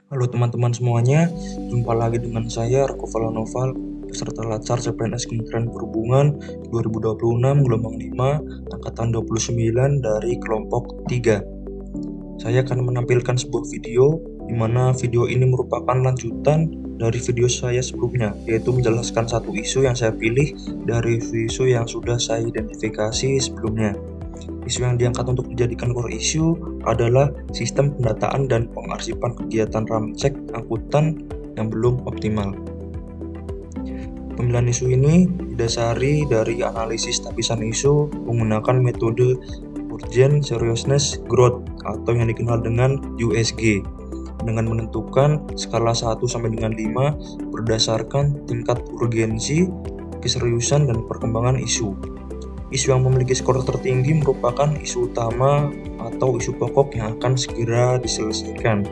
Halo teman-teman semuanya, jumpa lagi dengan saya Rako Valanoval, peserta Latsar CPNS Kementerian Perhubungan 2026 gelombang 5 angkatan 29 dari kelompok 3. Saya akan menampilkan sebuah video di mana video ini merupakan lanjutan dari video saya sebelumnya, yaitu menjelaskan satu isu yang saya pilih dari isu yang sudah saya identifikasi sebelumnya. Isu yang diangkat untuk dijadikan core issue adalah sistem pendataan dan pengarsipan kegiatan ramcek angkutan yang belum optimal. Pemilihan isu ini didasari dari analisis lapisan isu menggunakan metode Urgent Seriousness Growth atau yang dikenal dengan USG, dengan menentukan skala 1 sampai dengan 5 berdasarkan tingkat urgensi, keseriusan, dan perkembangan isu. Isu yang memiliki skor tertinggi merupakan isu utama atau isu pokok yang akan segera diselesaikan.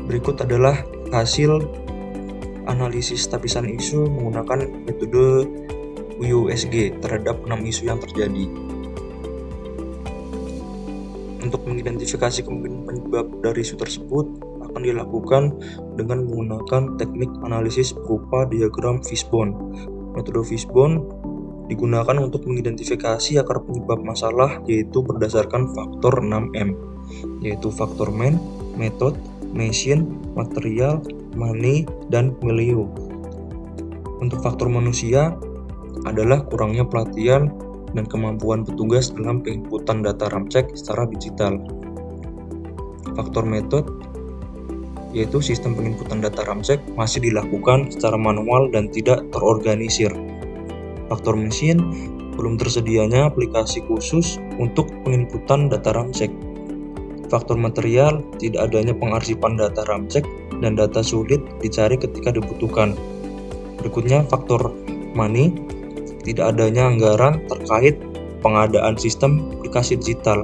Berikut adalah hasil analisis lapisan isu menggunakan metode USG terhadap 6 isu yang terjadi. Untuk mengidentifikasi kemungkinan penyebab dari isu tersebut akan dilakukan dengan menggunakan teknik analisis berupa diagram fishbone. Metode fishbone digunakan untuk mengidentifikasi akar penyebab masalah, yaitu berdasarkan faktor 6M, yaitu faktor man, method, machine, material, money, dan milieu. Untuk faktor manusia adalah kurangnya pelatihan dan kemampuan petugas dalam penginputan data ramcek secara digital. Faktor method yaitu sistem penginputan data ramcek masih dilakukan secara manual dan tidak terorganisir. Faktor mesin, belum tersedianya aplikasi khusus untuk penginputan data ramcek. Faktor material, tidak adanya pengarsipan data ramcek dan data sulit dicari ketika dibutuhkan. Berikutnya faktor money, tidak adanya anggaran terkait pengadaan sistem aplikasi digital.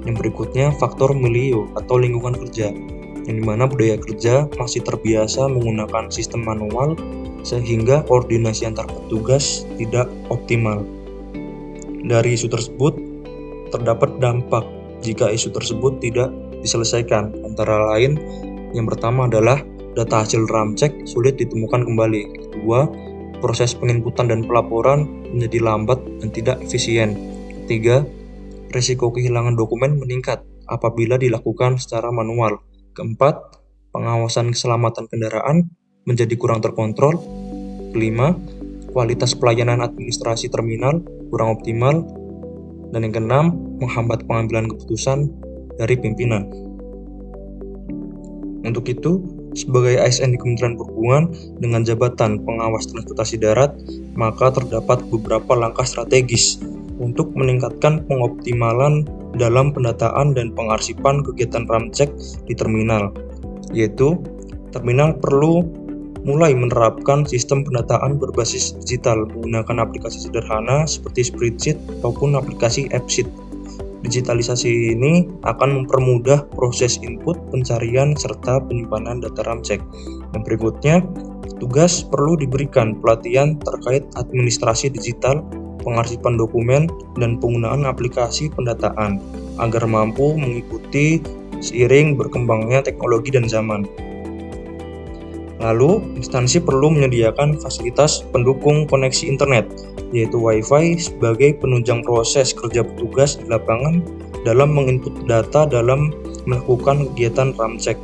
Yang berikutnya faktor milieu atau lingkungan kerja, yang dimana budaya kerja masih terbiasa menggunakan sistem manual sehingga koordinasi antar petugas tidak optimal. Dari isu tersebut terdapat dampak jika isu tersebut tidak diselesaikan, antara lain yang pertama adalah data hasil ramcek sulit ditemukan kembali. Kedua, proses penginputan dan pelaporan menjadi lambat dan tidak efisien. Ketiga, risiko kehilangan dokumen meningkat apabila dilakukan secara manual. Keempat, pengawasan keselamatan kendaraan menjadi kurang terkontrol. Kelima, kualitas pelayanan administrasi terminal kurang optimal. Dan yang keenam, menghambat pengambilan keputusan dari pimpinan. Untuk itu, sebagai ASN di Kementerian Perhubungan dengan jabatan pengawas transportasi darat, maka terdapat beberapa langkah strategis untuk meningkatkan pengoptimalan dalam pendataan dan pengarsipan kegiatan ramcek di terminal, yaitu terminal perlu mulai menerapkan sistem pendataan berbasis digital menggunakan aplikasi sederhana seperti spreadsheet ataupun aplikasi AppSheet. Digitalisasi ini akan mempermudah proses input, pencarian, serta penyimpanan data ramcek. Yang berikutnya, petugas perlu diberikan pelatihan terkait administrasi digital, pengarsipan dokumen, dan penggunaan aplikasi pendataan agar mampu mengikuti seiring berkembangnya teknologi dan zaman. Lalu, instansi perlu menyediakan fasilitas pendukung koneksi internet, yaitu Wi-Fi sebagai penunjang proses kerja petugas di lapangan dalam menginput data dalam melakukan kegiatan ramcek.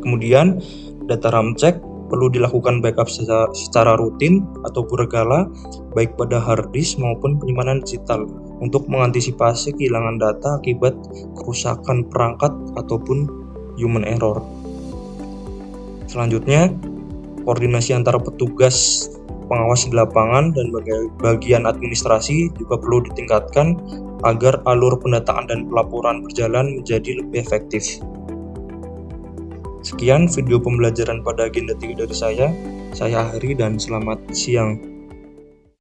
Kemudian, data ramcek perlu dilakukan backup secara rutin atau berkala, baik pada hard disk maupun penyimpanan digital, untuk mengantisipasi kehilangan data akibat kerusakan perangkat ataupun human error. Selanjutnya, koordinasi antara petugas pengawas di lapangan dan bagian administrasi juga perlu ditingkatkan agar alur pendataan dan pelaporan berjalan menjadi lebih efektif. Sekian video pembelajaran pada agenda 3 dari saya akhiri dan selamat siang.